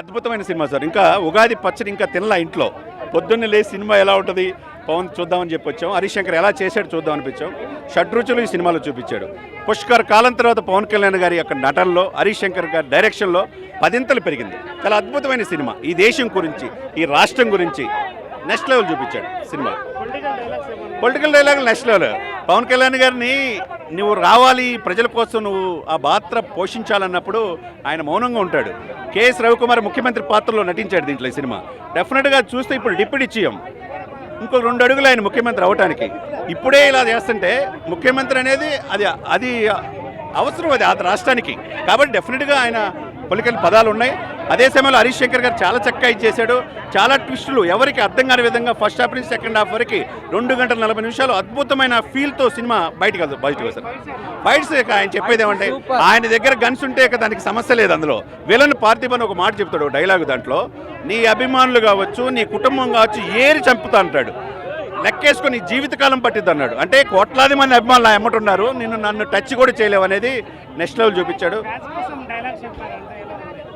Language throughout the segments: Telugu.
అద్భుతమైన సినిమా సార్. ఇంకా ఉగాది పచ్చడి ఇంకా తినలా ఇంట్లో. పొద్దున్నే లేచి సినిమా ఎలా ఉంటుంది పవన్ చూద్దామని చెప్పి వచ్చాం. హరీష్ శంకర్ ఎలా చేశాడు చూద్దాం అనిపించాం. షడ్రుచులు ఈ సినిమాలో చూపించాడు. పుష్కర్ కాలం తర్వాత పవన్ కళ్యాణ్ గారి యొక్క నటనలో, హరీష్ శంకర్ గారి డైరెక్షన్లో 10 పెరిగింది. చాలా అద్భుతమైన సినిమా. ఈ దేశం గురించి, ఈ రాష్ట్రం గురించి నెక్స్ట్ లెవెల్ చూపించాడు సినిమా. Political dialogue next level. Pawan Kalyan గారిని నువ్వు రావాలి, ప్రజల కోసం నువ్వు ఆ పాత్ర పోషించాలన్నప్పుడు ఆయన మౌనంగా ఉంటాడు. కేఎస్ రవికుమార్ ముఖ్యమంత్రి పాత్రలో నటించాడు దీంట్లో. ఈ సినిమా డెఫినెట్గా చూస్తే ఇప్పుడు డిప్యూటీ సీఎం ఇంకో 2 అడుగులు ఆయన ముఖ్యమంత్రి అవటానికి. ఇప్పుడే ఇలా చేస్తుంటే ముఖ్యమంత్రి అనేది అది అవసరం, అది ఆ రాష్ట్రానికి. కాబట్టి డెఫినెట్గా ఆయన పొలిటికల్ పదాలు ఉన్నాయి. అదే సమయంలో హరీష్ శంకర్ గారు చాలా చక్కగా ఇచ్చేశాడు. చాలా ట్విస్టులు ఎవరికి అర్థం కాని విధంగా ఫస్ట్ హాఫ్ నుంచి సెకండ్ హాఫ్ వరకు 2 గంటల 40 నిమిషాలు అద్భుతమైన ఫీల్తో సినిమా బయటకు వస్తారు. ఫైట్స్ ఆయన చెప్పేది ఏమంటే, ఆయన దగ్గర గన్స్ ఉంటే దానికి సమస్య లేదు. అందులో విలన్ పార్థిబన్ ఒక మాట చెప్తాడు డైలాగ్ దాంట్లో, నీ అభిమానులు కావచ్చు, నీ కుటుంబం కావచ్చు, ఏరి చంపుతా అంటాడు. లెక్కేసుకొని జీవితకాలం పట్టిద్ది అన్నాడు. అంటే కోట్లాది మంది అభిమానులు ఎమ్మటున్నారు, నన్ను టచ్ కూడా చేయలేవు అనేది నెక్స్ట్ లెవెల్ చూపించాడు.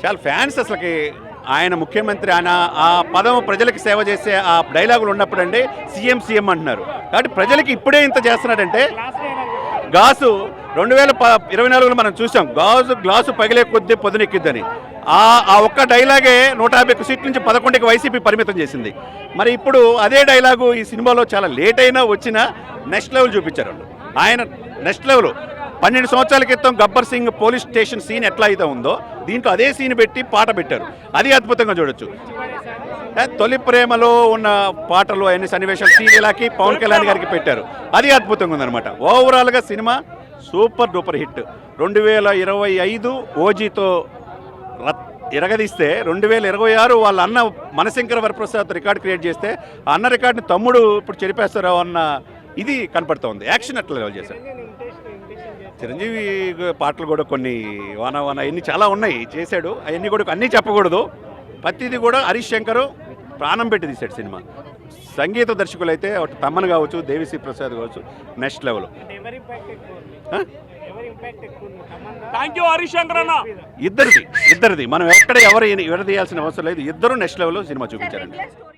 చాలా ఫ్యాన్స్ అసలుకి ఆయన ముఖ్యమంత్రి, ఆయన ఆ పదం ప్రజలకు సేవ చేసే ఆ డైలాగులు ఉన్నప్పుడు అండి సీఎం అంటున్నారు. కాబట్టి ప్రజలకి ఇప్పుడే ఇంత చేస్తున్నాడంటే, గాసు 2024లో మనం చూసాం, గ్లాసు పగిలే కొద్దీ పొదునెక్కిద్దని. ఆ ఒక్క డైలాగే 150 సీట్ల నుంచి 11కి వైసీపీ పరిమితం చేసింది. మరి ఇప్పుడు అదే డైలాగు ఈ సినిమాలో చాలా లేట్ అయినా వచ్చినా నెక్స్ట్ లెవెల్ చూపించారు ఆయన. నెక్స్ట్ లెవెల్ 12 సంవత్సరాల క్రితం Gabbar Singh police station scene ఎట్లా అయితే ఉందో దీంట్లో అదే సీన్ పెట్టి పాట పెట్టారు. అది అద్భుతంగా చూడొచ్చు. తొలి ప్రేమలో ఉన్న పాటలు అన్ని సన్నివేశాలు సీరియలాకి పవన్ కళ్యాణ్ గారికి పెట్టారు. అది అద్భుతంగా ఉందన్నమాట. ఓవరాల్గా సినిమా సూపర్ డూపర్ హిట్. 2025 ఓజీతో ఎరగదీస్తే 2026 వాళ్ళ అన్న మనశంకర వరప్రసాద్ రికార్డ్ క్రియేట్ చేస్తే ఆ అన్న రికార్డుని తమ్ముడు ఇప్పుడు చెరిపేస్తారో అన్న ఇది కనపడుతోంది. యాక్షన్ అట్లా లెవెల్ చేశారు. చిరంజీవి పాటలు కూడా కొన్ని వాన అవన్నీ చాలా ఉన్నాయి చేశాడు. అవన్నీ కూడా అన్నీ చెప్పకూడదు. ప్రతిది కూడా హరీష్ శంకర్ ప్రాణం పెట్టి తీశాడు సినిమా. సంగీత దర్శకులు అయితే తమ్మన్ కావచ్చు, దేవిశ్రీ ప్రసాద్ కావచ్చు, నెక్స్ట్ లెవెల్. ఇద్దరిది మనం ఎవరు తీయాల్సిన అవసరం లేదు. ఇద్దరు నెక్స్ట్ లెవెల్లో సినిమా చూపించారండి.